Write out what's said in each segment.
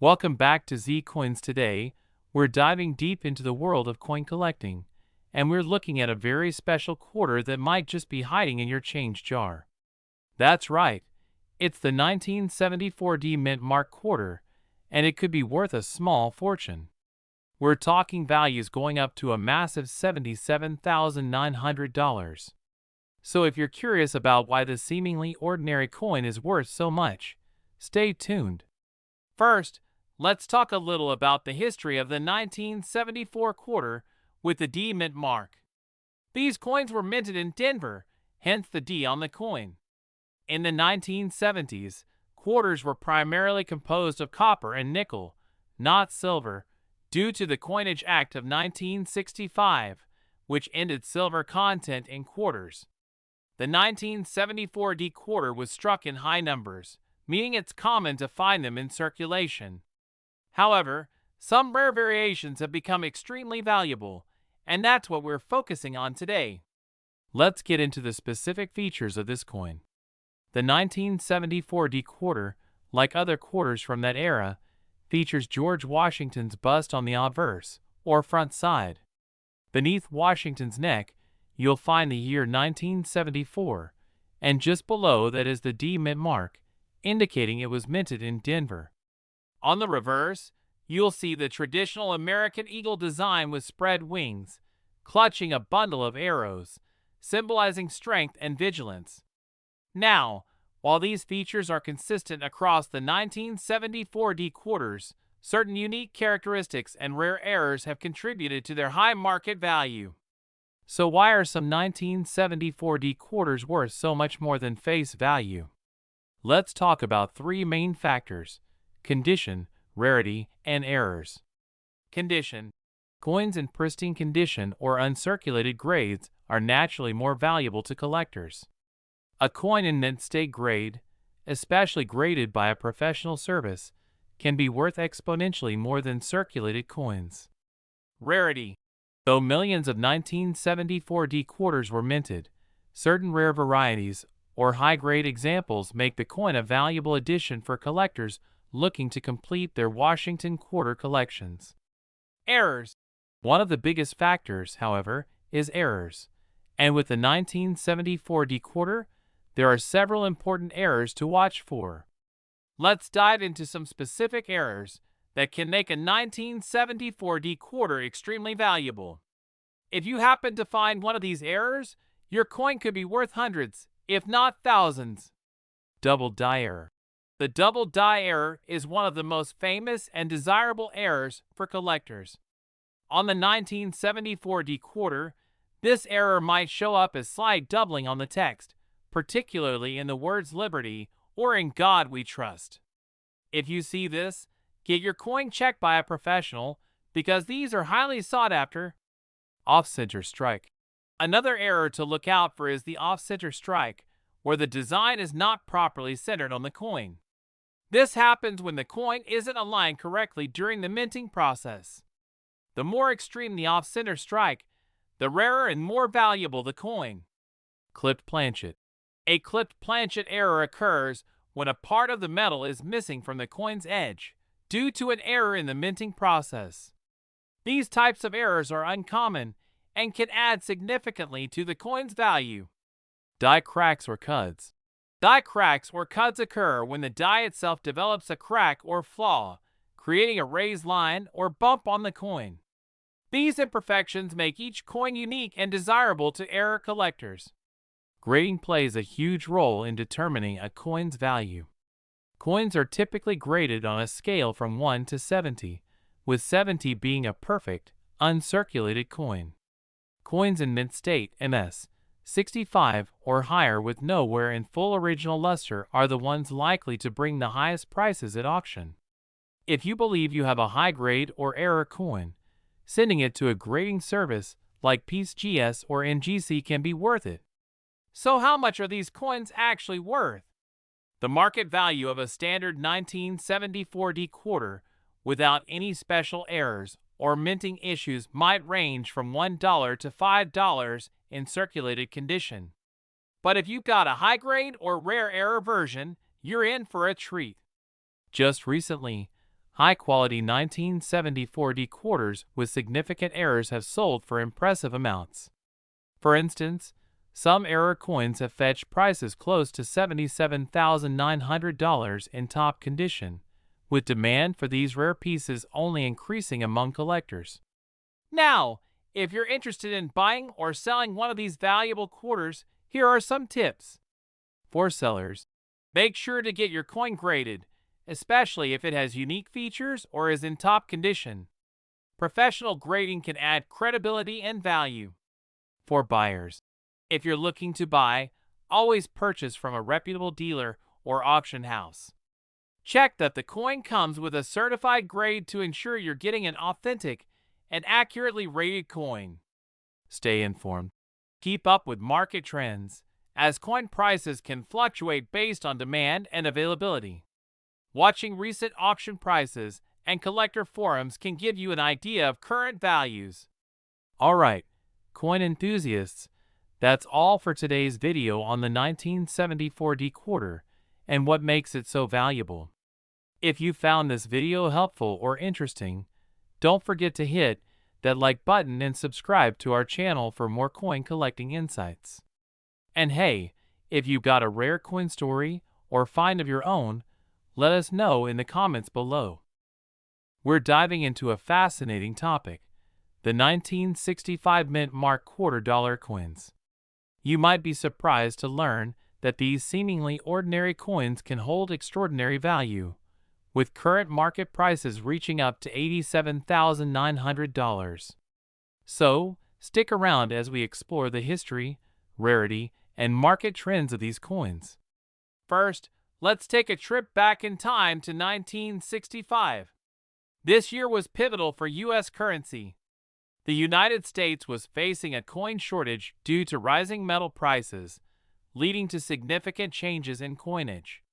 Welcome back to Z Coins. Today, we're diving deep into the world of coin collecting, and we're looking at a very special quarter that might just be hiding in your change jar. That's right, it's the 1974 D Mint Mark quarter, and it could be worth a small fortune. We're talking values going up to a massive $77,900. So if you're curious about why this seemingly ordinary coin is worth so much, stay tuned. First, let's talk a little about the history of the 1974 quarter with the D Mint mark. These coins were minted in Denver, hence the D on the coin. In the 1970s, quarters were primarily composed of copper and nickel, not silver, due to the Coinage Act of 1965, which ended silver content in quarters. The 1974 D quarter was struck in high numbers, meaning it's common to find them in circulation. However, some rare variations have become extremely valuable, and that's what we're focusing on today. Let's get into the specific features of this coin. The 1974 D quarter, like other quarters from that era, features George Washington's bust on the obverse, or front side. Beneath Washington's neck, you'll find the year 1974, and just below that is the D Mint mark, indicating it was minted in Denver. On the reverse, you'll see the traditional American eagle design with spread wings, clutching a bundle of arrows, symbolizing strength and vigilance. Now, while these features are consistent across the 1974 D quarters, certain unique characteristics and rare errors have contributed to their high market value. So why are some 1974 D quarters worth so much more than face value? Let's talk about three main factors: condition, rarity, and errors. Condition. Coins in pristine condition or uncirculated grades are naturally more valuable to collectors. A coin in mint state grade, especially graded by a professional service, can be worth exponentially more than circulated coins. Rarity. Though millions of 1974 D quarters were minted, certain rare varieties or high-grade examples make the coin a valuable addition for collectors looking to complete their Washington quarter collections. Errors. One of the biggest factors, however, is errors. And with the 1974 D quarter, there are several important errors to watch for. Let's dive into some specific errors that can make a 1974 D quarter extremely valuable. If you happen to find one of these errors, your coin could be worth hundreds, if not thousands. Double die error. The double die error is one of the most famous and desirable errors for collectors. On the 1974 D quarter, this error might show up as slight doubling on the text, particularly in the words Liberty or In God We Trust. If you see this, get your coin checked by a professional because these are highly sought after. Off-center strike. Another error to look out for is the off-center strike, where the design is not properly centered on the coin. This happens when the coin isn't aligned correctly during the minting process. The more extreme the off-center strike, the rarer and more valuable the coin. Clipped planchet. A clipped planchet error occurs when a part of the metal is missing from the coin's edge due to an error in the minting process. These types of errors are uncommon and can add significantly to the coin's value. Die cracks or cuds. Die cracks or cuds occur when the die itself develops a crack or flaw, creating a raised line or bump on the coin. These imperfections make each coin unique and desirable to error collectors. Grading plays a huge role in determining a coin's value. Coins are typically graded on a scale from 1 to 70, with 70 being a perfect, uncirculated coin. Coins in mint state MS 65 or higher with no wear and full original luster are the ones likely to bring the highest prices at auction. If you believe you have a high-grade or error coin, sending it to a grading service like PeaceGS or NGC can be worth it. So how much are these coins actually worth? The market value of a standard 1974 D quarter without any special errors or minting issues might range from $1 to $5 in circulated condition. But if you've got a high-grade or rare error version, you're in for a treat. Just recently, High-quality 1974D quarters with significant errors have sold for impressive amounts. For instance, some error coins have fetched prices close to $77,900 in top condition, with demand for these rare pieces only increasing among collectors. Now, if you're interested in buying or selling one of these valuable quarters, here are some tips. For sellers, make sure to get your coin graded, especially if it has unique features or is in top condition. Professional grading can add credibility and value. For buyers, if you're looking to buy, always purchase from a reputable dealer or auction house. Check that the coin comes with a certified grade to ensure you're getting an authentic and accurately rated coin. Stay informed. Keep up with market trends, as coin prices can fluctuate based on demand and availability. Watching recent auction prices and collector forums can give you an idea of current values. Alright, coin enthusiasts, that's all for today's video on the 1974D quarter and what makes it so valuable. If you found this video helpful or interesting, don't forget to hit that like button and subscribe to our channel for more coin collecting insights. And hey, if you've got a rare coin story or find of your own, let us know in the comments below. We're diving into a fascinating topic, the 1965 mint mark $quarter coins. You might be surprised to learn that these seemingly ordinary coins can hold extraordinary value, with current market prices reaching up to $87,900. So, stick around as we explore the history, rarity, and market trends of these coins. First, let's take a trip back in time to 1965. This year was pivotal for U.S. currency. The United States was facing a coin shortage due to rising metal prices, leading to significant changes in coinage.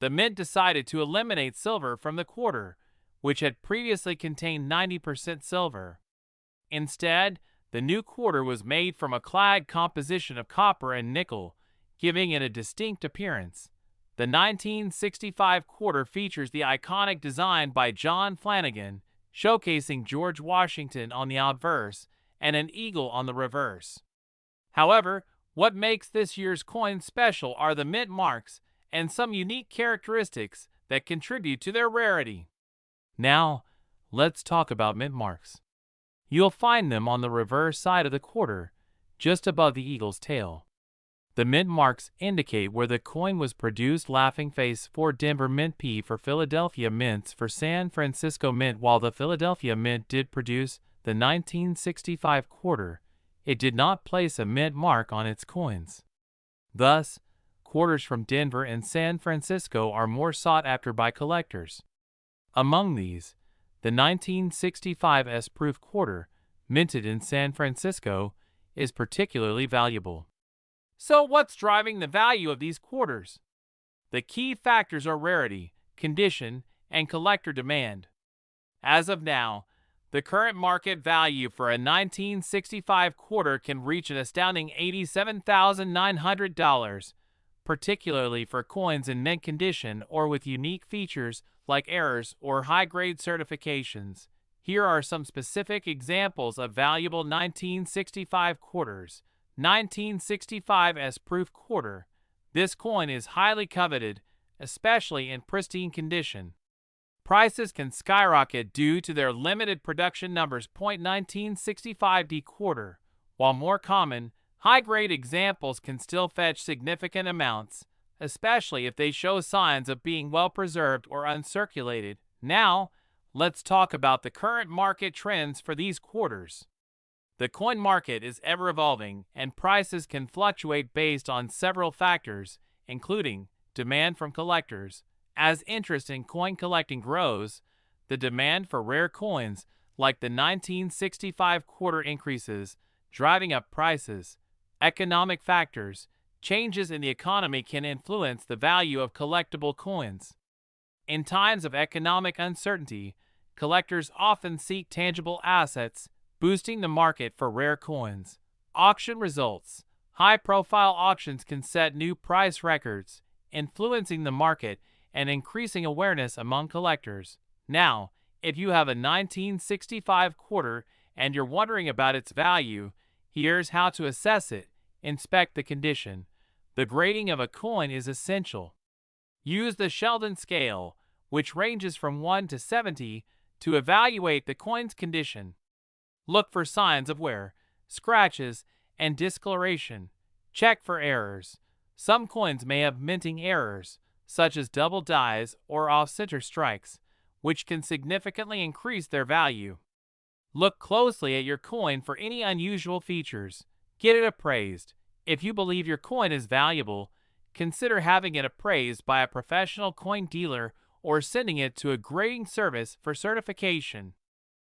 The mint decided to eliminate silver from the quarter, which had previously contained 90% silver. Instead, the new quarter was made from a clad composition of copper and nickel, giving it a distinct appearance. The 1965 quarter features the iconic design by John Flanagan, showcasing George Washington on the obverse and an eagle on the reverse. However, what makes this year's coin special are the mint marks and some unique characteristics that contribute to their rarity. Now, let's talk about mint marks. You'll find them on the reverse side of the quarter, just above the eagle's tail. The mint marks indicate where the coin was produced: laughing face for Denver Mint, P for Philadelphia Mints for San Francisco Mint. While the Philadelphia Mint did produce the 1965 quarter, it did not place a mint mark on its coins. Thus, quarters from Denver and San Francisco are more sought after by collectors. Among these, the 1965 S-proof quarter, minted in San Francisco, is particularly valuable. So what's driving the value of these quarters? The key factors are rarity, condition, and collector demand. As of now, the current market value for a 1965 quarter can reach an astounding $87,900, particularly for coins in mint condition or with unique features like errors or high-grade certifications. Here are some specific examples of valuable 1965 quarters. 1965 S-proof quarter. This coin is highly coveted, especially in pristine condition. Prices can skyrocket due to their limited production numbers. 1965D quarter. While more common, high-grade examples can still fetch significant amounts, especially if they show signs of being well preserved or uncirculated. Now, let's talk about the current market trends for these quarters. The coin market is ever-evolving, and prices can fluctuate based on several factors, including demand from collectors. As interest in coin collecting grows, the demand for rare coins like the 1965 quarter increases, driving up prices. Economic factors. Changes in the economy can influence the value of collectible coins. In times of economic uncertainty, collectors often seek tangible assets, boosting the market for rare coins. Auction results. High-profile auctions can set new price records, influencing the market and increasing awareness among collectors. Now, if you have a 1965 quarter and you're wondering about its value, here's how to assess it. Inspect the condition. The grading of a coin is essential. Use the Sheldon scale, which ranges from 1 to 70, to evaluate the coin's condition. Look for signs of wear, scratches, and discoloration. Check for errors. Some coins may have minting errors, such as double dies or off-center strikes, which can significantly increase their value. Look closely at your coin for any unusual features. Get it appraised. If you believe your coin is valuable, consider having it appraised by a professional coin dealer or sending it to a grading service for certification.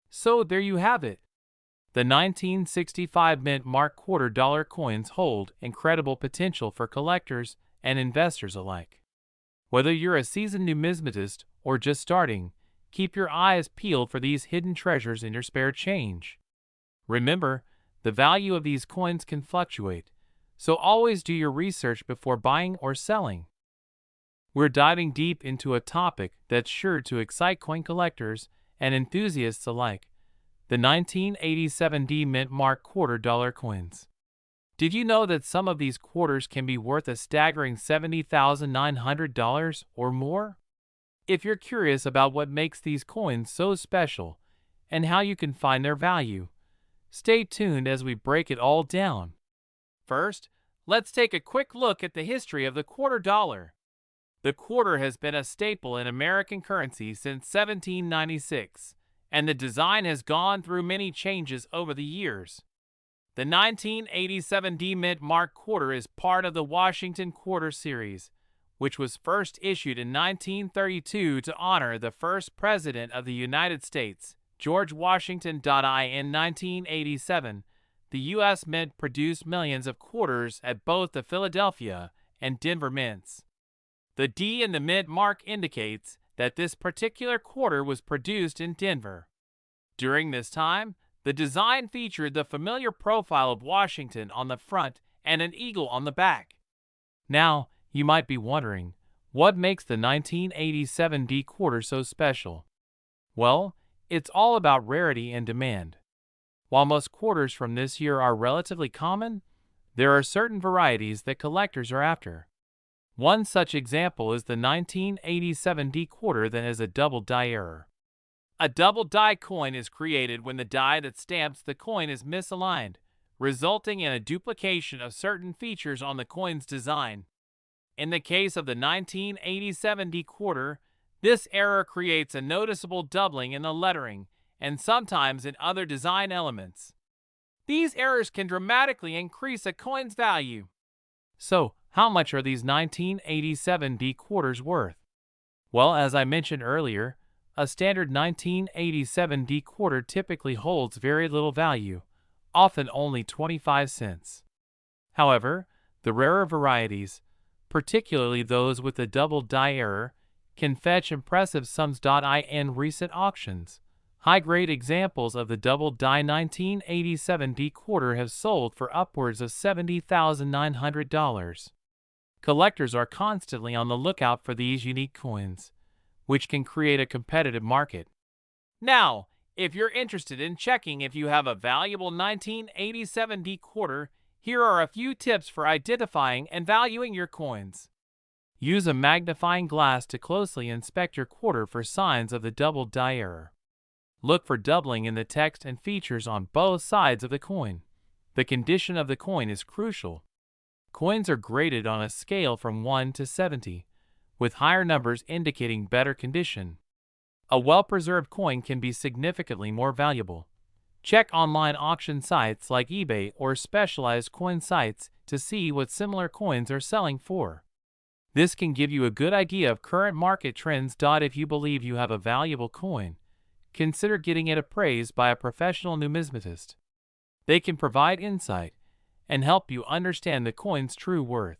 So there you have it. The 1965 Mint Mark quarter-dollar coins hold incredible potential for collectors and investors alike. Whether you're a seasoned numismatist or just starting, keep your eyes peeled for these hidden treasures in your spare change. Remember, the value of these coins can fluctuate, so always do your research before buying or selling. We're diving deep into a topic that's sure to excite coin collectors and enthusiasts alike: the 1987 D Mint Mark quarter-dollar coins. Did you know that some of these quarters can be worth a staggering $70,900 or more? If you're curious about what makes these coins so special and how you can find their value, stay tuned as we break it all down. First, let's take a quick look at the history of the quarter dollar. The quarter has been a staple in American currency since 1796, and the design has gone through many changes over the years. The 1987 D Mint Mark quarter is part of the Washington Quarter series, which was first issued in 1932 to honor the first president of the United States, George Washington. In 1987, the U.S. Mint produced millions of quarters at both the Philadelphia and Denver mints. The D in the Mint Mark indicates that this particular quarter was produced in Denver. During this time, the design featured the familiar profile of Washington on the front and an eagle on the back. Now, you might be wondering, what makes the 1987 D quarter so special? Well, it's all about rarity and demand. While most quarters from this year are relatively common, there are certain varieties that collectors are after. One such example is the 1987 D quarter that has a double die error. A double die coin is created when the die that stamps the coin is misaligned, resulting in a duplication of certain features on the coin's design. In the case of the 1987 D quarter, this error creates a noticeable doubling in the lettering and sometimes in other design elements. These errors can dramatically increase a coin's value. So, how much are these 1987 D quarters worth? Well, as I mentioned earlier, a standard 1987 D quarter typically holds very little value, often only 25 cents. However, the rarer varieties, particularly those with the double die error, can fetch impressive sums. In recent auctions, high-grade examples of the double die 1987 D quarter have sold for upwards of $70,900. Collectors are constantly on the lookout for these unique coins, which can create a competitive market. Now, if you're interested in checking if you have a valuable 1987 D quarter, here are a few tips for identifying and valuing your coins. Use a magnifying glass to closely inspect your quarter for signs of the double die error. Look for doubling in the text and features on both sides of the coin. The condition of the coin is crucial. Coins are graded on a scale from 1 to 70, with higher numbers indicating better condition. A well-preserved coin can be significantly more valuable. Check online auction sites like eBay or specialized coin sites to see what similar coins are selling for. This can give you a good idea of current market trends. If you believe you have a valuable coin, consider getting it appraised by a professional numismatist. They can provide insight and help you understand the coin's true worth.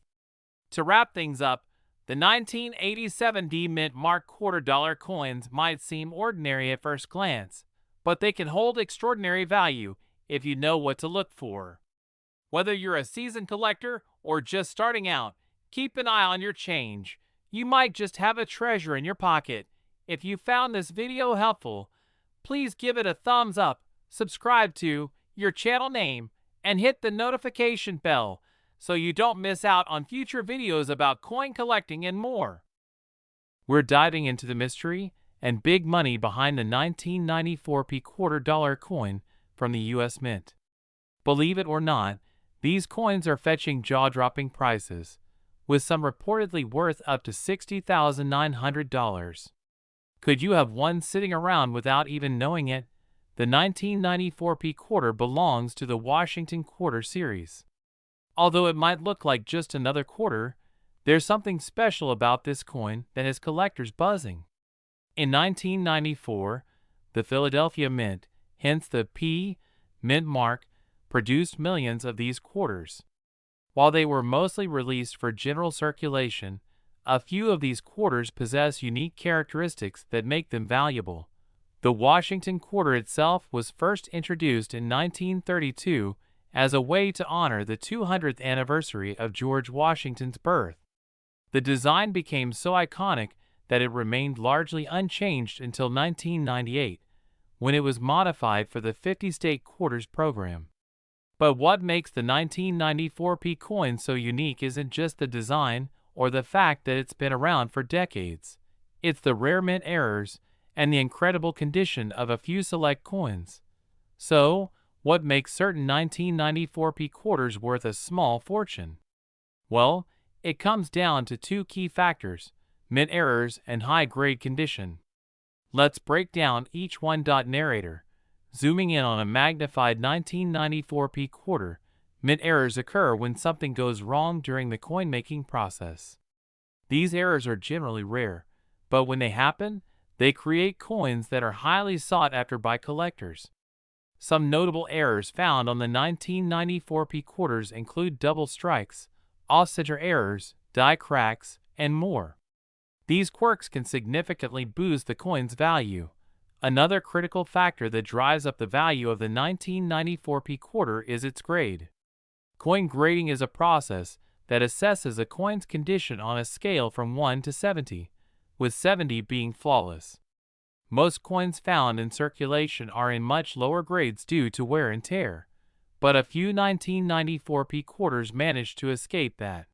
To wrap things up, the 1987 D Mint Mark quarter-dollar coins might seem ordinary at first glance, but they can hold extraordinary value if you know what to look for. Whether you're a seasoned collector or just starting out, keep an eye on your change. You might just have a treasure in your pocket. If you found this video helpful, please give it a thumbs up, subscribe to your channel name, and hit the notification bell so you don't miss out on future videos about coin collecting and more. We're diving into the mystery and big money behind the 1994 $quarter coin from the US Mint. Believe it or not, these coins are fetching jaw-dropping prices, with some reportedly worth up to $60,900. Could you have one sitting around without even knowing it? The 1994 quarter belongs to the Washington Quarter series. Although it might look like just another quarter, there's something special about this coin that has collectors buzzing. In 1994, the Philadelphia Mint, hence the P Mint mark, produced millions of these quarters. While they were mostly released for general circulation, a few of these quarters possess unique characteristics that make them valuable. The Washington Quarter itself was first introduced in 1932 as a way to honor the 200th anniversary of George Washington's birth. The design became so iconic that it remained largely unchanged until 1998, when it was modified for the 50-state quarters program. But what makes the 1994 coin so unique isn't just the design or the fact that it's been around for decades. It's the rare mint errors and the incredible condition of a few select coins. So, what makes certain 1994 quarters worth a small fortune? Well, it comes down to two key factors: mint errors and high-grade condition. Let's break down each one. Narrator. Zooming in on a magnified 1994 quarter, mint errors occur when something goes wrong during the coin-making process. These errors are generally rare, but when they happen, they create coins that are highly sought after by collectors. Some notable errors found on the 1994 quarters include double strikes, off-center errors, die cracks, and more. These quirks can significantly boost the coin's value. Another critical factor that drives up the value of the 1994 quarter is its grade. Coin grading is a process that assesses a coin's condition on a scale from 1 to 70, with 70 being flawless. Most coins found in circulation are in much lower grades due to wear and tear, but a few 1994 quarters manage to escape that.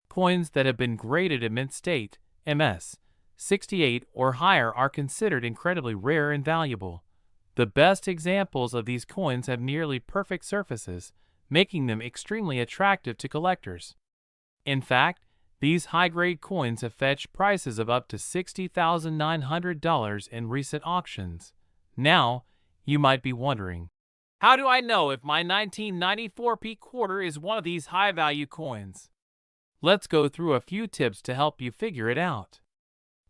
Coins that have been graded in mint state, MS 68 or higher, are considered incredibly rare and valuable. The best examples of these coins have nearly perfect surfaces, making them extremely attractive to collectors. In fact, these high-grade coins have fetched prices of up to $60,900 in recent auctions. Now, you might be wondering, how do I know if my 1994 quarter is one of these high-value coins? Let's go through a few tips to help you figure it out.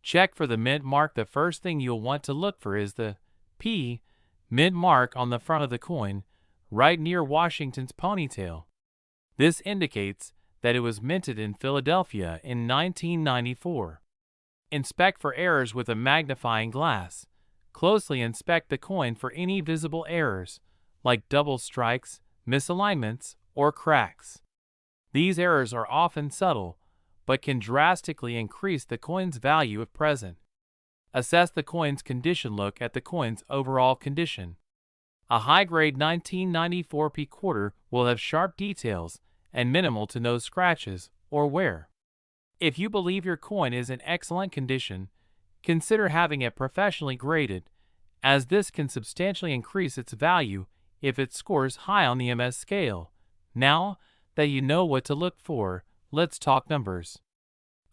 Check for the mint mark. The first thing you'll want to look for is the P mint mark on the front of the coin, right near Washington's ponytail. This indicates that it was minted in Philadelphia in 1994. Inspect for errors with a magnifying glass. Closely inspect the coin for any visible errors, like double strikes, misalignments, or cracks. These errors are often subtle, but can drastically increase the coin's value if present. Assess the coin's condition. Look at the coin's overall condition. A high-grade 1994 quarter will have sharp details and minimal to no scratches or wear. If you believe your coin is in excellent condition, consider having it professionally graded, as this can substantially increase its value if it scores high on the MS scale. Now that you know what to look for, let's talk numbers.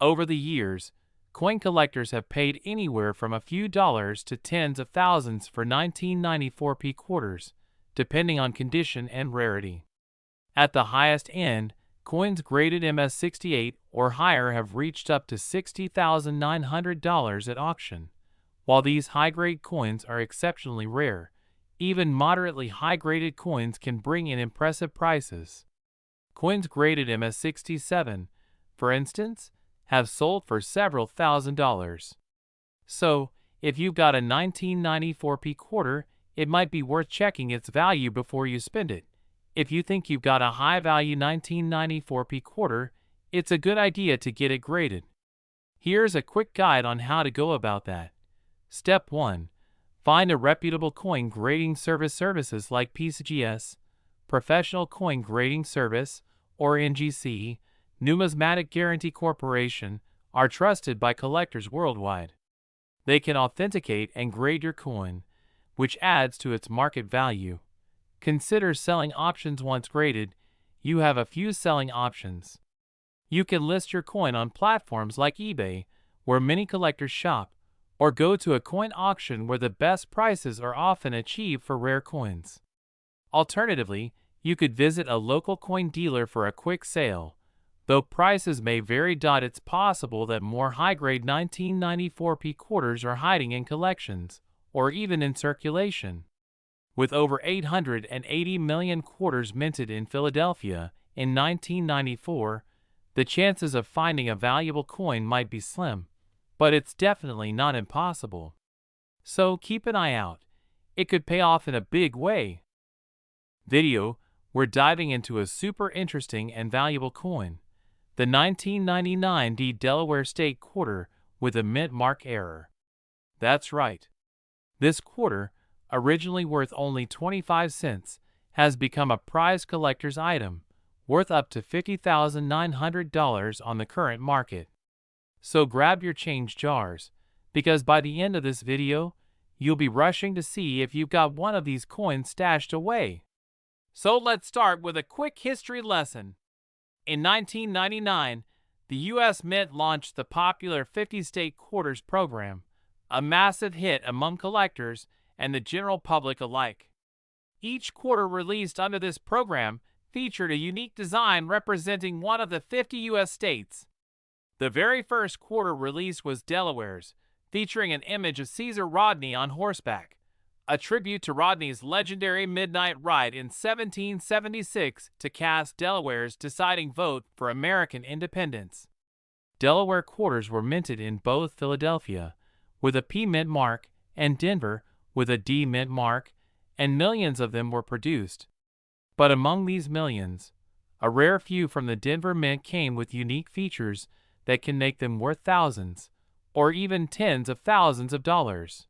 Over the years, coin collectors have paid anywhere from a few dollars to tens of thousands for 1994 quarters, depending on condition and rarity. At the highest end, coins graded MS68 or higher have reached up to $60,900 at auction. While these high-grade coins are exceptionally rare, even moderately high-graded coins can bring in impressive prices. Coins graded MS67, for instance, have sold for several $1,000s. So, if you've got a 1994 quarter, it might be worth checking its value before you spend it. If you think you've got a high-value 1994 quarter, it's a good idea to get it graded. Here's a quick guide on how to go about that. Step 1. Find a reputable coin grading services like PCGS, Professional Coin Grading Service, or NGC, Numismatic Guarantee Corporation, are trusted by collectors worldwide. They can authenticate and grade your coin, which adds to its market value. Consider selling options. Once graded, you have a few selling options. You can list your coin on platforms like eBay, where many collectors shop, or go to a coin auction where the best prices are often achieved for rare coins. Alternatively, you could visit a local coin dealer for a quick sale. Though prices may vary, it's possible that more high-grade 1994 P quarters are hiding in collections, or even in circulation. With over 880 million quarters minted in Philadelphia in 1994, the chances of finding a valuable coin might be slim, but it's definitely not impossible. So keep an eye out. It could pay off in a big way. Video, we're diving into a super interesting and valuable coin, the 1999 Delaware State Quarter with a mint mark error. That's right. This quarter, originally worth only 25 cents, has become a prized collector's item, worth up to $50,900 on the current market. So grab your change jars, because by the end of this video, you'll be rushing to see if you've got one of these coins stashed away. So let's start with a quick history lesson. In 1999, the U.S. Mint launched the popular 50 State Quarters program, a massive hit among collectors and the general public alike. Each quarter released under this program featured a unique design representing one of the 50 U.S. states. The very first quarter release was Delaware's, featuring an image of Caesar Rodney on horseback, a tribute to Rodney's legendary midnight ride in 1776 to cast Delaware's deciding vote for American independence. Delaware quarters were minted in both Philadelphia, with a P mint mark, and Denver, with a D mint mark, and millions of them were produced. But among these millions, a rare few from the Denver Mint came with unique features that can make them worth thousands, or even tens of thousands of dollars.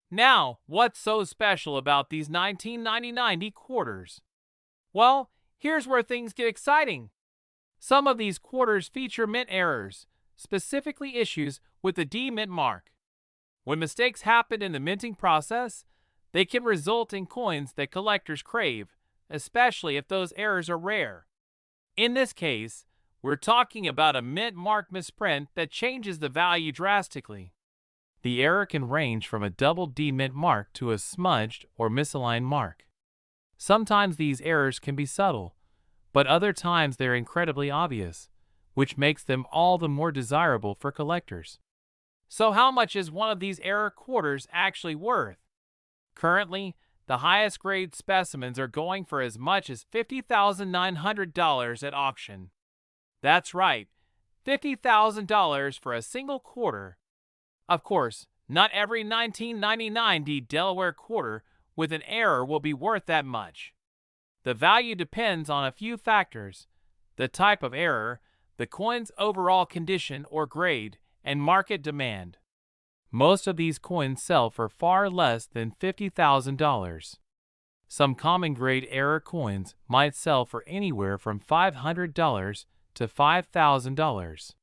Now, what's so special about these 1999 quarters? Well, here's where things get exciting. Some of these quarters feature mint errors, specifically issues with the D mint mark. When mistakes happen in the minting process, they can result in coins that collectors crave, especially if those errors are rare. In this case, we're talking about a mint mark misprint that changes the value drastically. The error can range from a double D mint mark to a smudged or misaligned mark. Sometimes these errors can be subtle, but other times they're incredibly obvious, which makes them all the more desirable for collectors. So how much is one of these error quarters actually worth? Currently, the highest grade specimens are going for as much as $50,900 at auction. That's right, $50,000 for a single quarter. Of course, not every 1999 Delaware quarter with an error will be worth that much. The value depends on a few factors: the type of error, the coin's overall condition or grade, and market demand. Most of these coins sell for far less than $50,000. Some common grade error coins might sell for anywhere from $500 to $5,000.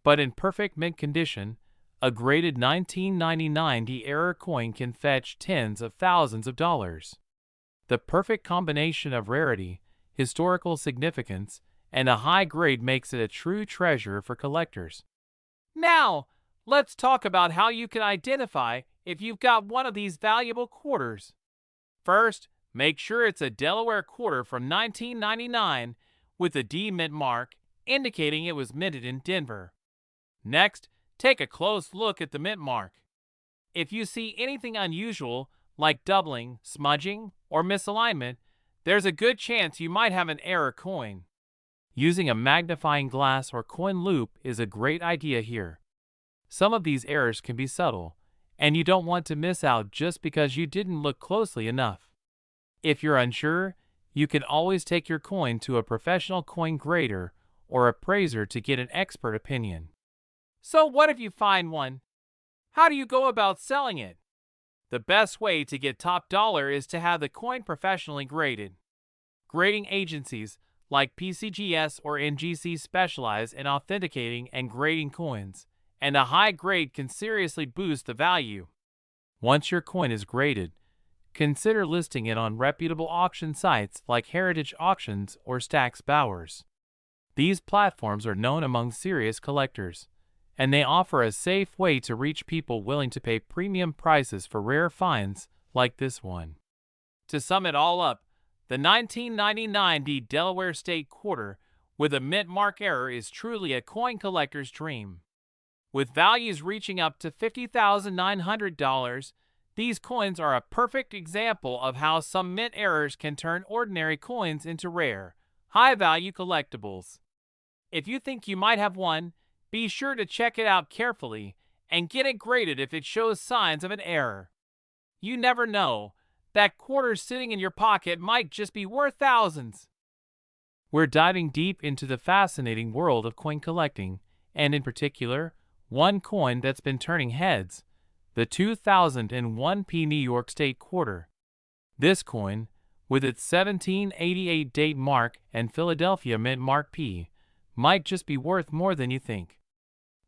But in perfect mint condition, a graded 1999 error coin can fetch tens of thousands of dollars. The perfect combination of rarity, historical significance, and a high grade makes it a true treasure for collectors. Now, let's talk about how you can identify if you've got one of these valuable quarters. First, make sure it's a Delaware quarter from 1999 with a D mint mark, indicating it was minted in Denver. Next, take a close look at the mint mark. If you see anything unusual, like doubling, smudging, or misalignment, there's a good chance you might have an error coin. Using a magnifying glass or coin loop is a great idea here. Some of these errors can be subtle, and you don't want to miss out just because you didn't look closely enough. If you're unsure, you can always take your coin to a professional coin grader or appraiser to get an expert opinion. So what if you find one? How do you go about selling it? The best way to get top dollar is to have the coin professionally graded. Grading agencies like PCGS or NGC specialize in authenticating and grading coins, and a high grade can seriously boost the value. Once your coin is graded, consider listing it on reputable auction sites like Heritage Auctions or Stax Bowers. These platforms are known among serious collectors, and they offer a safe way to reach people willing to pay premium prices for rare finds like this one. To sum it all up, the 1999 Delaware State Quarter with a mint mark error is truly a coin collector's dream. With values reaching up to $50,900, these coins are a perfect example of how some mint errors can turn ordinary coins into rare, high-value collectibles. If you think you might have one, be sure to check it out carefully and get it graded if it shows signs of an error. You never know, that quarter sitting in your pocket might just be worth thousands. We're diving deep into the fascinating world of coin collecting, and in particular, one coin that's been turning heads, the 2001p New York State Quarter. This coin, with its 1788 date mark and Philadelphia mint mark P, might just be worth more than you think.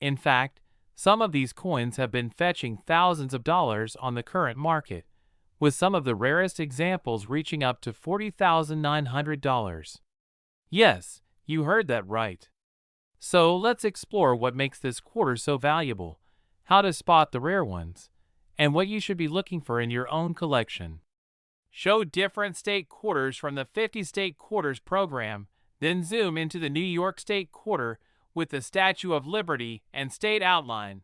In fact, some of these coins have been fetching thousands of dollars on the current market, with some of the rarest examples reaching up to $40,900. Yes, you heard that right. So let's explore what makes this quarter so valuable, how to spot the rare ones, and what you should be looking for in your own collection. Show different state quarters from the 50 State Quarters program, then zoom into the New York State Quarter with the Statue of Liberty and state outline.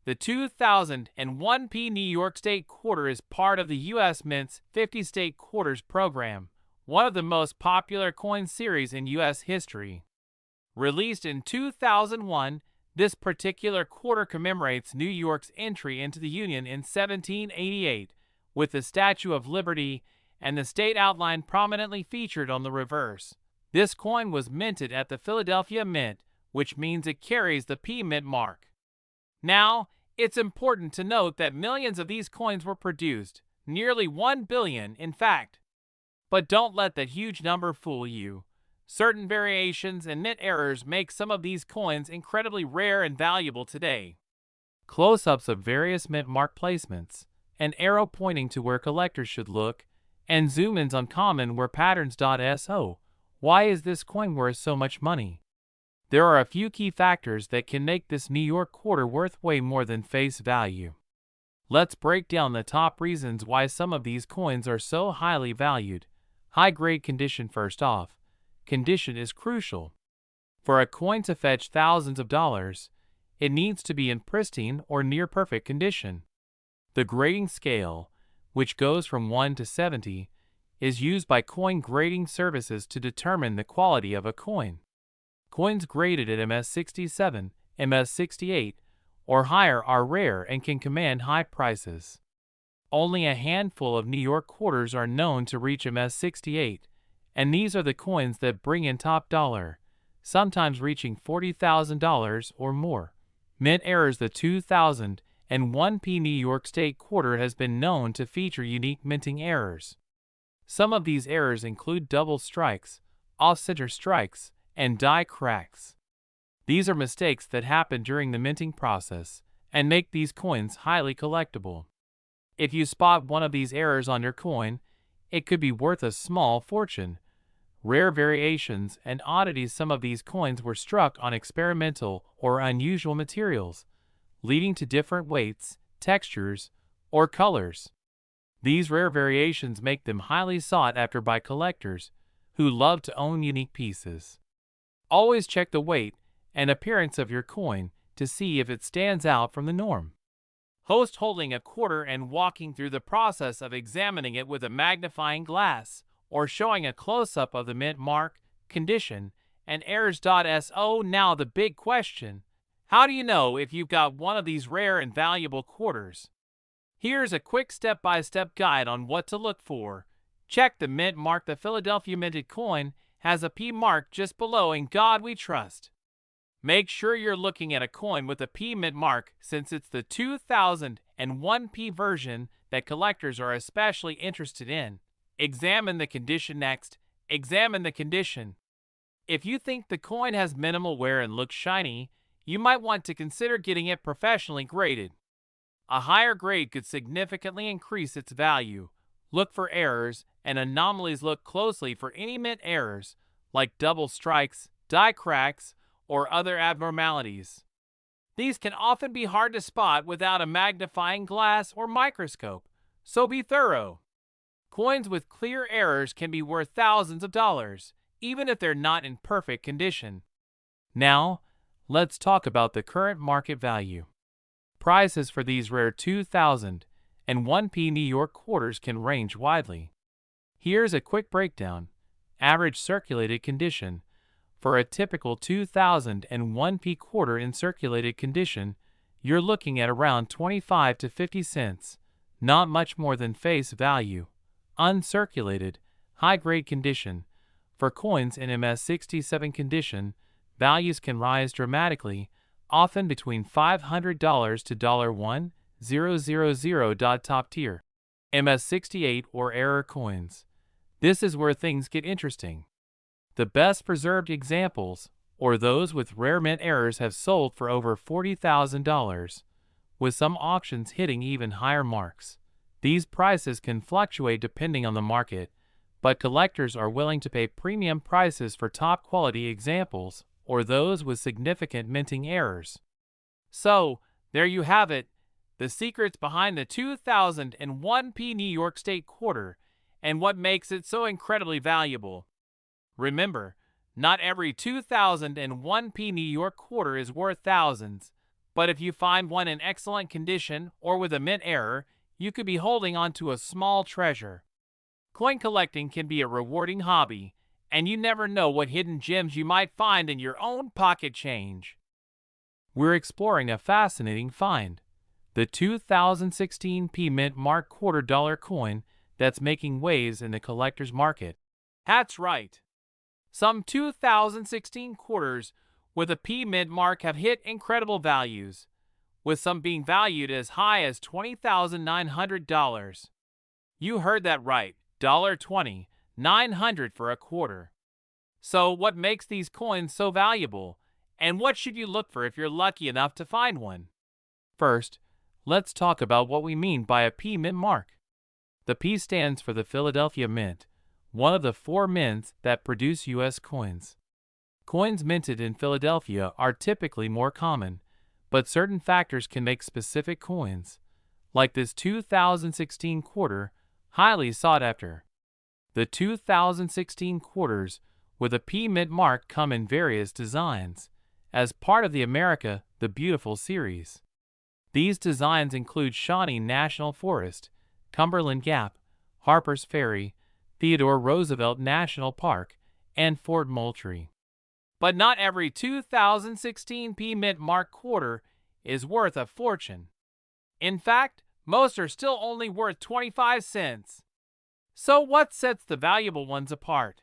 The 2001p New York State Quarter is part of the U.S. Mint's 50 State Quarters program, one of the most popular coin series in U.S. history. Released in 2001, this particular quarter commemorates New York's entry into the Union in 1788, with the Statue of Liberty and the state outline prominently featured on the reverse. This coin was minted at the Philadelphia Mint, which means it carries the P Mint mark. Now, it's important to note that millions of these coins were produced, nearly 1 billion in fact. But don't let that huge number fool you. Certain variations and mint errors make some of these coins incredibly rare and valuable today. Close-ups of various mint mark placements, an arrow pointing to where collectors should look, and zoom-ins on common where patterns.so. Why is this coin worth so much money? There are a few key factors that can make this New York quarter worth way more than face value. Let's break down the top reasons why some of these coins are so highly valued. High-grade condition. First off, condition is crucial. For a coin to fetch thousands of dollars, it needs to be in pristine or near-perfect condition. The grading scale, which goes from 1 to 70, is used by coin grading services to determine the quality of a coin. Coins graded at MS67, MS68, or higher are rare and can command high prices. Only a handful of New York quarters are known to reach MS68, and these are the coins that bring in top dollar, sometimes reaching $40,000 or more. Mint errors. The 2001p New York State Quarter has been known to feature unique minting errors. Some of these errors include double strikes, off-center strikes, and die cracks. These are mistakes that happen during the minting process and make these coins highly collectible. If you spot one of these errors on your coin, it could be worth a small fortune. Rare variations and oddities. Some of these coins were struck on experimental or unusual materials, leading to different weights, textures, or colors. These rare variations make them highly sought after by collectors who love to own unique pieces. Always check the weight and appearance of your coin to see if it stands out from the norm. Host holding a quarter and walking through the process of examining it with a magnifying glass or showing a close-up of the mint mark, condition, and errors.so. Now the big question, how do you know if you've got one of these rare and valuable quarters? Here's a quick step-by-step guide on what to look for. Check the mint mark. The Philadelphia minted coin has a P mark just below "In God We Trust." Make sure you're looking at a coin with a P mint mark since it's the 2001 P version that collectors are especially interested in. Examine the condition next. Examine the condition. If you think the coin has minimal wear and looks shiny, you might want to consider getting it professionally graded. A higher grade could significantly increase its value. Look for errors and anomalies. Look closely for any mint errors, like double strikes, die cracks, or other abnormalities. These can often be hard to spot without a magnifying glass or microscope, so be thorough. Coins with clear errors can be worth thousands of dollars, even if they're not in perfect condition. Now, let's talk about the current market value. Prices for these rare 2001 P New York quarters can range widely. Here's a quick breakdown. Average circulated condition. For a typical 2001 P quarter in circulated condition, you're looking at around 25 to 50 cents, not much more than face value. Uncirculated, high-grade condition. For coins in MS67 condition, values can rise dramatically, often between $500 to $1,000. Top tier. MS68 or error coins. This is where things get interesting. The best preserved examples, or those with rare mint errors, have sold for over $40,000, with some auctions hitting even higher marks. These prices can fluctuate depending on the market, but collectors are willing to pay premium prices for top-quality examples or those with significant minting errors. So, there you have it, the secrets behind the 2001 P New York State quarter and what makes it so incredibly valuable. Remember, not every 2001 P New York quarter is worth thousands, but if you find one in excellent condition or with a mint error, you could be holding on to a small treasure. Coin collecting can be a rewarding hobby, and you never know what hidden gems you might find in your own pocket change. We're exploring a fascinating find, the 2016 P Mint Mark $quarter coin that's making waves in the collector's market. That's right. Some 2016 quarters with a P Mint mark have hit incredible values, with some being valued as high as $20,900. You heard that right, $20,900 for a quarter. So what makes these coins so valuable, and what should you look for if you're lucky enough to find one? First, let's talk about what we mean by a P Mint mark. The P stands for the Philadelphia Mint, one of the 4 mints that produce U.S. coins. Coins minted in Philadelphia are typically more common, but certain factors can make specific coins, like this 2016 quarter, highly sought after. The 2016 quarters with a P Mint mark come in various designs, as part of the America the Beautiful series. These designs include Shawnee National Forest, Cumberland Gap, Harper's Ferry, Theodore Roosevelt National Park, and Fort Moultrie. But not every 2016 P Mint mark quarter is worth a fortune. In fact, most are still only worth 25 cents. So what sets the valuable ones apart?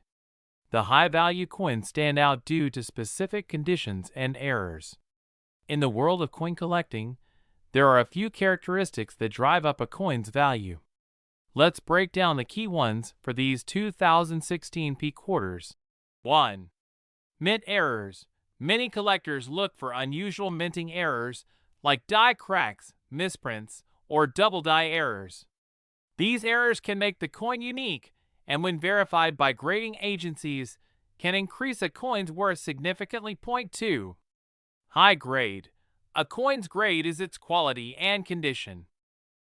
The high-value coins stand out due to specific conditions and errors. In the world of coin collecting, there are a few characteristics that drive up a coin's value. Let's break down the key ones for these 2016 P quarters. 1. Mint errors. Many collectors look for unusual minting errors like die cracks, misprints, or double die errors. These errors can make the coin unique, and when verified by grading agencies, can increase a coin's worth significantly. 2. High grade. A coin's grade is its quality and condition.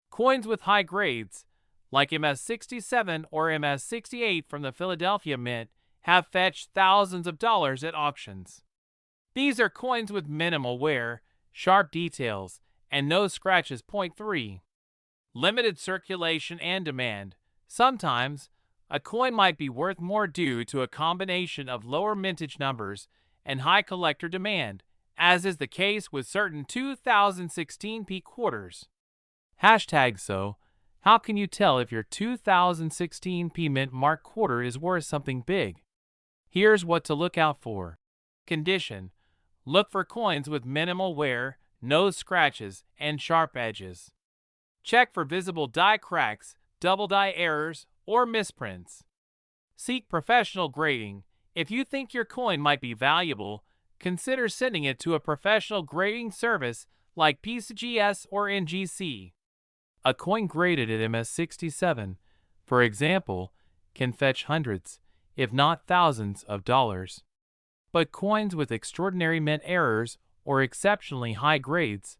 Coins with high grades, like MS67 or MS68 from the Philadelphia Mint, have fetched thousands of dollars at auctions. These are coins with minimal wear, sharp details, and no scratches. 3. Limited circulation and demand. Sometimes, a coin might be worth more due to a combination of lower mintage numbers and high collector demand, as is the case with certain 2016 P quarters. So, how can you tell if your 2016 P Mint mark quarter is worth something big? Here's what to look out for. Condition. Look for coins with minimal wear, no scratches, and sharp edges. Check for visible die cracks, double die errors, or misprints. Seek professional grading. If you think your coin might be valuable, consider sending it to a professional grading service like PCGS or NGC. A coin graded at MS67, for example, can fetch hundreds, if not thousands, of dollars. But coins with extraordinary mint errors or exceptionally high grades,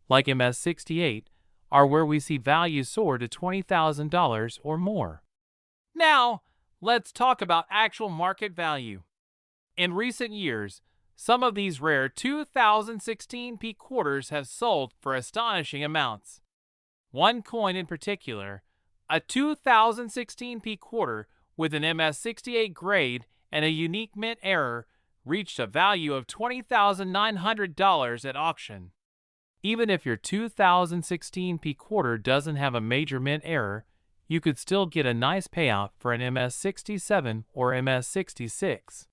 like MS68, are where we see value soar to $20,000 or more. Now, let's talk about actual market value. In recent years, some of these rare 2016p quarters have sold for astonishing amounts. One coin in particular, a 2016p quarter with an MS68 grade and a unique mint error, reached a value of $20,900 at auction. Even if your 2016p quarter doesn't have a major mint error, you could still get a nice payout for an MS67 or MS66.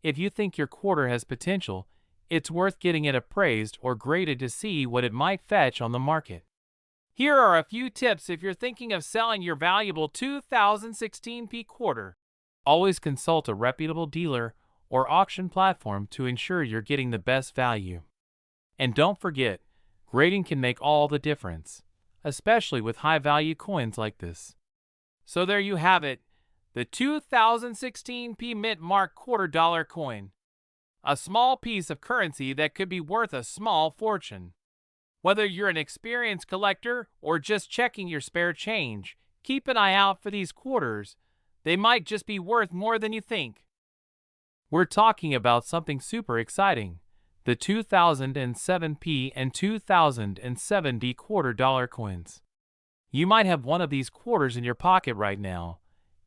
If you think your quarter has potential, it's worth getting it appraised or graded to see what it might fetch on the market. Here are a few tips if you're thinking of selling your valuable 2016p quarter. Always consult a reputable dealer or auction platform to ensure you're getting the best value. And don't forget, grading can make all the difference, especially with high-value coins like this. So there you have it, the 2016p mint mark $quarter coin. A small piece of currency that could be worth a small fortune. Whether you're an experienced collector or just checking your spare change, keep an eye out for these quarters. They might just be worth more than you think. We're talking about something super exciting, the 2007p and 2007d $quarter coins. You might have one of these quarters in your pocket right now,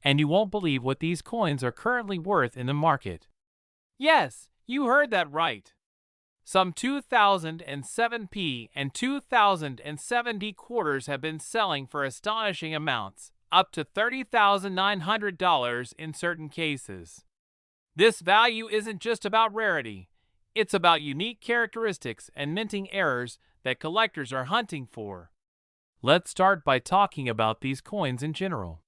and you won't believe what these coins are currently worth in the market. Yes, you heard that right. Some 2007p and 2007d quarters have been selling for astonishing amounts, up to $30,900 in certain cases. This value isn't just about rarity, it's about unique characteristics and minting errors that collectors are hunting for. Let's start by talking about these coins in general.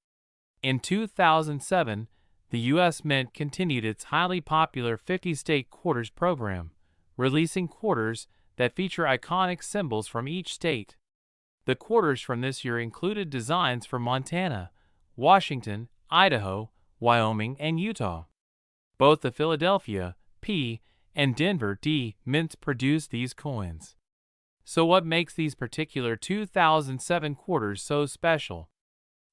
In 2007, the U.S. Mint continued its highly popular 50-state quarters program, releasing quarters that feature iconic symbols from each state. The quarters from this year included designs for Montana, Washington, Idaho, Wyoming, and Utah. Both the Philadelphia, P, and Denver, D, mints produced these coins. So what makes these particular 2007 quarters so special?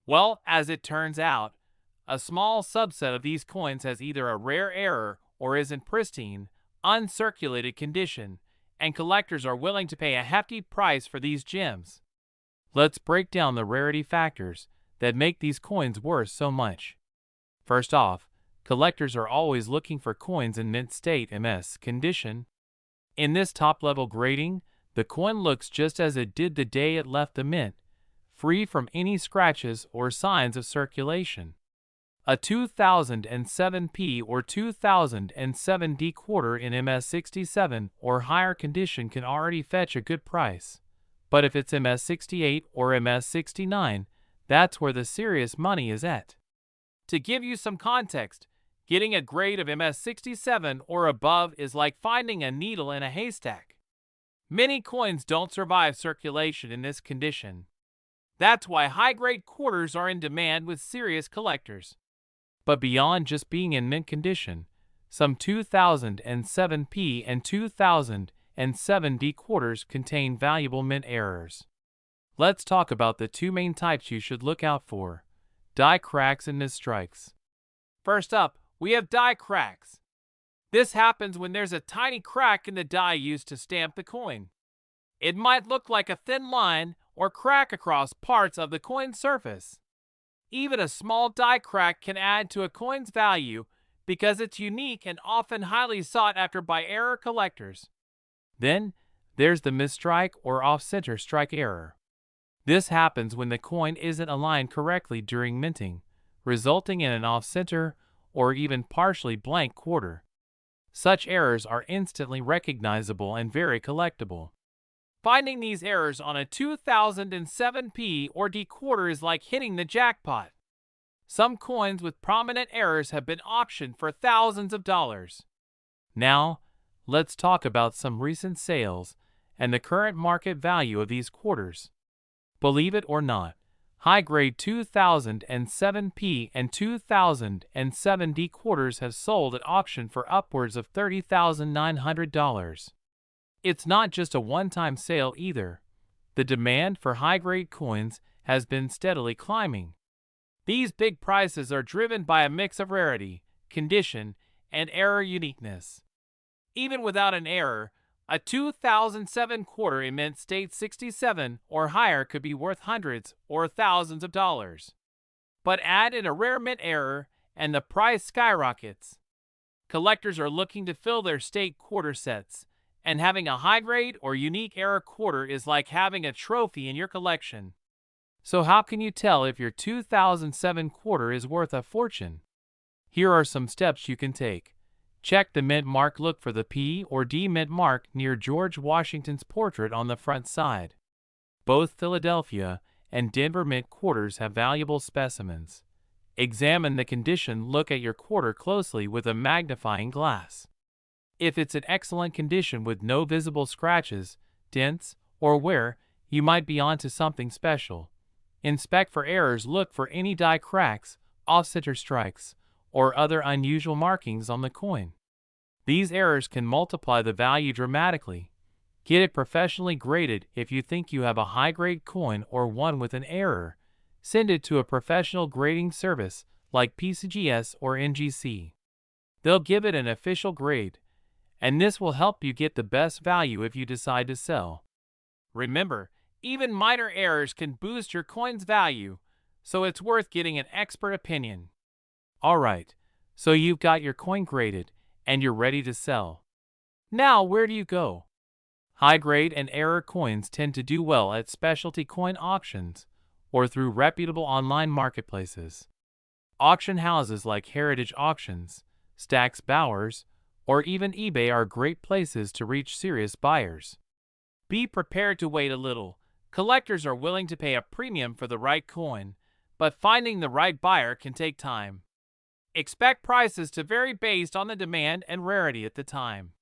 Well, as it turns out, a small subset of these coins has either a rare error or is in pristine, uncirculated condition, and collectors are willing to pay a hefty price for these gems. Let's break down the rarity factors that make these coins worth so much. First off, collectors are always looking for coins in mint state MS condition. In this top-level grading, the coin looks just as it did the day it left the mint, free from any scratches or signs of circulation. A 2007p or 2007d quarter in MS67 or higher condition can already fetch a good price. But if it's MS68 or MS69, that's where the serious money is at. To give you some context, getting a grade of MS67 or above is like finding a needle in a haystack. Many coins don't survive circulation in this condition. That's why high-grade quarters are in demand with serious collectors. But beyond just being in mint condition, some 2007p and 2007d quarters contain valuable mint errors. Let's talk about the two main types you should look out for: die cracks and misstrikes. First up, we have die cracks. This happens when there's a tiny crack in the die used to stamp the coin. It might look like a thin line or crack across parts of the coin's surface. Even a small die crack can add to a coin's value because it's unique and often highly sought after by error collectors. Then, there's the misstrike or off-center strike error. This happens when the coin isn't aligned correctly during minting, resulting in an off-center or even partially blank quarter. Such errors are instantly recognizable and very collectible. Finding these errors on a 2007 P or D quarter is like hitting the jackpot. Some coins with prominent errors have been auctioned for thousands of dollars. Now, let's talk about some recent sales and the current market value of these quarters. Believe it or not, high-grade 2007 P and 2007 D quarters have sold at auction for upwards of $30,900. It's not just a one-time sale either. The demand for high-grade coins has been steadily climbing. These big prices are driven by a mix of rarity, condition, and error uniqueness. Even without an error, a 2007 quarter in mint state 67 or higher could be worth hundreds or thousands of dollars. But add in a rare mint error and the price skyrockets. Collectors are looking to fill their state quarter sets, and having a high-grade or unique error quarter is like having a trophy in your collection. So how can you tell if your 2007 quarter is worth a fortune? Here are some steps you can take. Check the mint mark. Look for the P or D mint mark near George Washington's portrait on the front side. Both Philadelphia and Denver mint quarters have valuable specimens. Examine the condition. Look at your quarter closely with a magnifying glass. If it's in excellent condition with no visible scratches, dents, or wear, you might be onto something special. Inspect for errors. Look for any die cracks, off-center strikes, or other unusual markings on the coin. These errors can multiply the value dramatically. Get it professionally graded. If you think you have a high-grade coin or one with an error, send it to a professional grading service like PCGS or NGC. They'll give it an official grade, and this will help you get the best value if you decide to sell. Remember, even minor errors can boost your coin's value, so it's worth getting an expert opinion. Alright, so you've got your coin graded, and you're ready to sell. Now where do you go? High-grade and error coins tend to do well at specialty coin auctions or through reputable online marketplaces. Auction houses like Heritage Auctions, Stack's Bowers, or even eBay are great places to reach serious buyers. Be prepared to wait a little. Collectors are willing to pay a premium for the right coin, but finding the right buyer can take time. Expect prices to vary based on the demand and rarity at the time.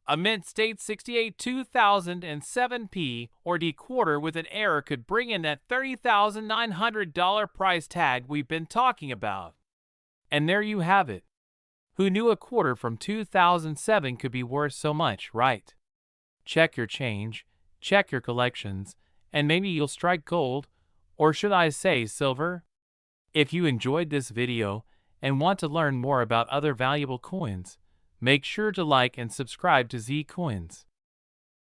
A mint state 68 2007 P or D quarter with an error could bring in that $30,900 price tag we've been talking about. And there you have it. Who knew a quarter from 2007 could be worth so much, right? Check your change, check your collections, and maybe you'll strike gold, or should I say silver? If you enjoyed this video and want to learn more about other valuable coins, make sure to like and subscribe to Z Coins.